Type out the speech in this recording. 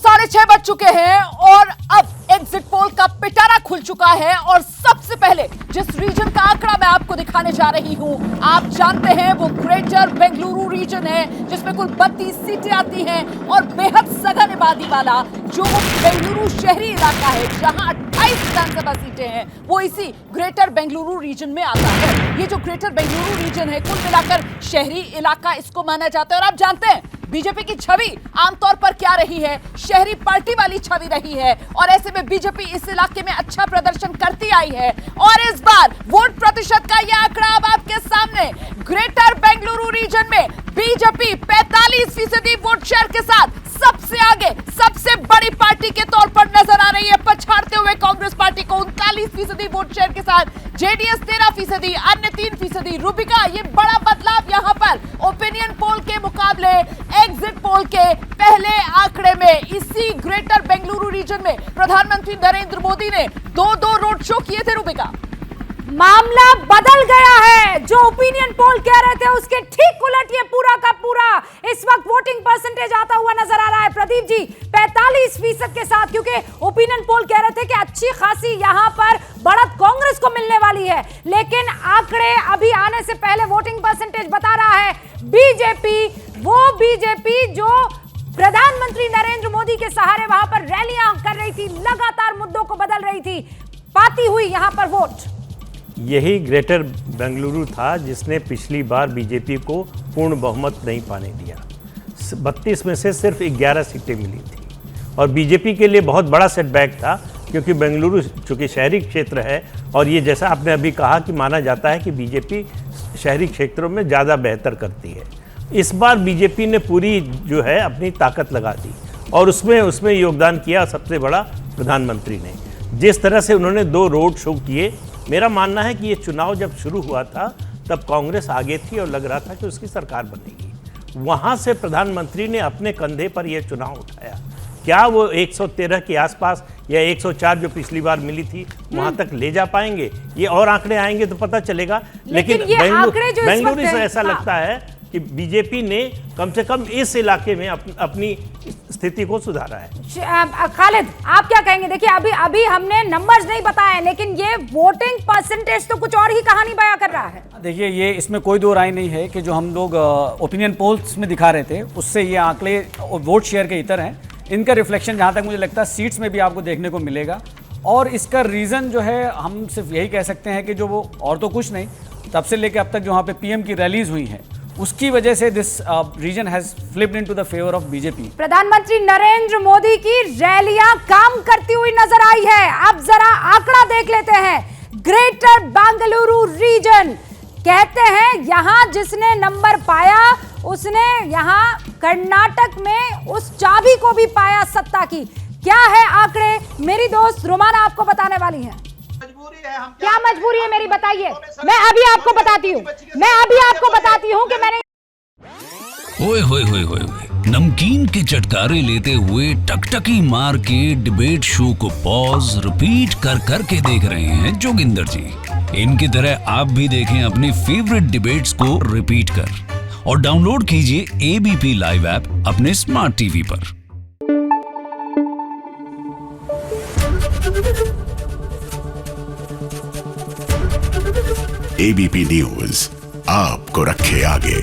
6:30 बज चुके हैं और अब एग्जिट पोल का पिटारा खुल चुका है। और सबसे पहले जिस रीजन का आंकड़ा मैं आपको दिखाने जा रही हूं, आप जानते हैं वो ग्रेटर बेंगलुरु रीजन है, जिसमें कुल 32 सीटें आती हैं और बेहद सघन आबादी वाला जो बेंगलुरु शहरी इलाका है, जहां 28 विधानसभा सीटें हैं, वो इसी ग्रेटर बेंगलुरु रीजन में आता है। ये जो ग्रेटर बेंगलुरु रीजन है, कुल मिलाकर शहरी इलाका इसको माना जाता है। और आप जानते हैं बीजेपी की छवि आमतौर पर क्या रही है, शहरी पार्टी वाली छवि रही है, और ऐसे में बीजेपी इस इलाके में अच्छा प्रदर्शन करती आई है। और इस बार वोट प्रतिशत का यह आंकड़ा अब आपके सामने, ग्रेटर बेंगलुरु रीजन में बीजेपी 45% वोट शेयर के साथ सबसे आगे, सबसे बड़ी पार्टी के तौर पर नजर आ रही है, पछाड़ते हुए कांग्रेस पार्टी को 39% वोट शेयर के साथ, जेडीएस 13%, अन्य 3%। रूबिका, ये बड़ा बदलाव यहां पर ओपिनियन पोल के मुकाबले एग्जिट पोल के पहले आंकड़े में। इसी ग्रेटर बेंगलुरु रीजन में प्रधानमंत्री नरेंद्र मोदी ने दो रोड शो किए थे। रूबिका, मामला बदल गया है। जो ओपिनियन पोल कह रहे थे उसके ठीक उलट ये पूरा का पूरा इस वक्त वोटिंग परसेंटेज आता हुआ नजर आ रहा है। प्रदीप जी, 45% के साथ, क्योंकि ओपिनियन पोल कह रहे थे कि अच्छी खासी यहां पर बढ़त कांग्रेस को मिलने वाली है, लेकिन आंकड़े अभी आने से पहले वोटिंग परसेंटेज बता रहा है बीजेपी, वो बीजेपी जो प्रधानमंत्री नरेंद्र मोदी के सहारे वहां पर रैलियां कर रही थी, लगातार मुद्दों को बदल रही थी, पाती हुई यहां पर वोट। यही ग्रेटर बेंगलुरु था जिसने पिछली बार बीजेपी को पूर्ण बहुमत नहीं पाने दिया। 32 में से सिर्फ 11 सीटें मिली थी और बीजेपी के लिए बहुत बड़ा सेटबैक था, क्योंकि बेंगलुरु चूँकि शहरी क्षेत्र है और ये जैसा आपने अभी कहा कि माना जाता है कि बीजेपी शहरी क्षेत्रों में ज़्यादा बेहतर करती है। इस बार बीजेपी ने पूरी जो है अपनी ताकत लगा दी और उसमें योगदान किया सबसे बड़ा प्रधानमंत्री ने। जिस तरह से उन्होंने 2 रोड शो किए, मेरा मानना है कि ये चुनाव जब शुरू हुआ था तब कांग्रेस आगे थी और लग रहा था कि उसकी सरकार बनेगी। वहाँ से प्रधानमंत्री ने अपने कंधे पर यह चुनाव उठाया। क्या वो 113 के आसपास या 104 जो पिछली बार मिली थी वहाँ तक ले जा पाएंगे? ये और आंकड़े आएंगे तो पता चलेगा। लेकिन बेंगलुरु से ऐसा लगता है कि बीजेपी ने कम से कम इस इलाके में अपनी स्थिति को सुधारा है। खालिद, आप क्या कहेंगे? देखिए, अभी हमने नंबर्स नहीं बताए, लेकिन ये वोटिंग परसेंटेज तो कुछ और ही कहानी बयां कर रहा है। देखिए, ये इसमें कोई दो राय नहीं है कि जो हम लोग ओपिनियन पोल्स में दिखा रहे थे उससे ये आंकड़े वोट शेयर के इतर हैं। इनका रिफ्लेक्शन जहां तक मुझे लगता है सीट्स में भी आपको देखने को मिलेगा। और इसका रीज़न जो है, हम सिर्फ यही कह सकते हैं कि जो वो और तो कुछ नहीं, तब से लेकर अब तक जो वहाँ पे पीएम की रैलीज हुई हैं उसकी वजह से this reason has flipped into the favour of BJP. प्रधानमंत्री नरेंद्र मोदी की रैलियां काम करती हुई नजर आई है। अब जरा आंकड़ा देख लेते हैं। ग्रेटर बेंगलुरु रीजन कहते हैं यहां जिसने नंबर पाया उसने यहां कर्नाटक में उस चाबी को भी पाया सत्ता की। क्या है आंकड़े, मेरी दोस्त रोमाना आपको बताने वाली है। क्या मजबूरी है मेरी, बताइए। मैं अभी आपको बताती हूँ कि मैंने ओए होए होए होए, नमकीन के चटकारे लेते हुए टकटकी मार के डिबेट शो को पॉज रिपीट कर कर के देख रहे हैं जोगिंदर जी। इनकी तरह आप भी देखें अपनी फेवरेट डिबेट्स को रिपीट कर और डाउनलोड कीजिए एबीपी लाइव ऐप अपने स्मार्ट टीवी पर। एबीपी न्यूज आपको रखे आगे।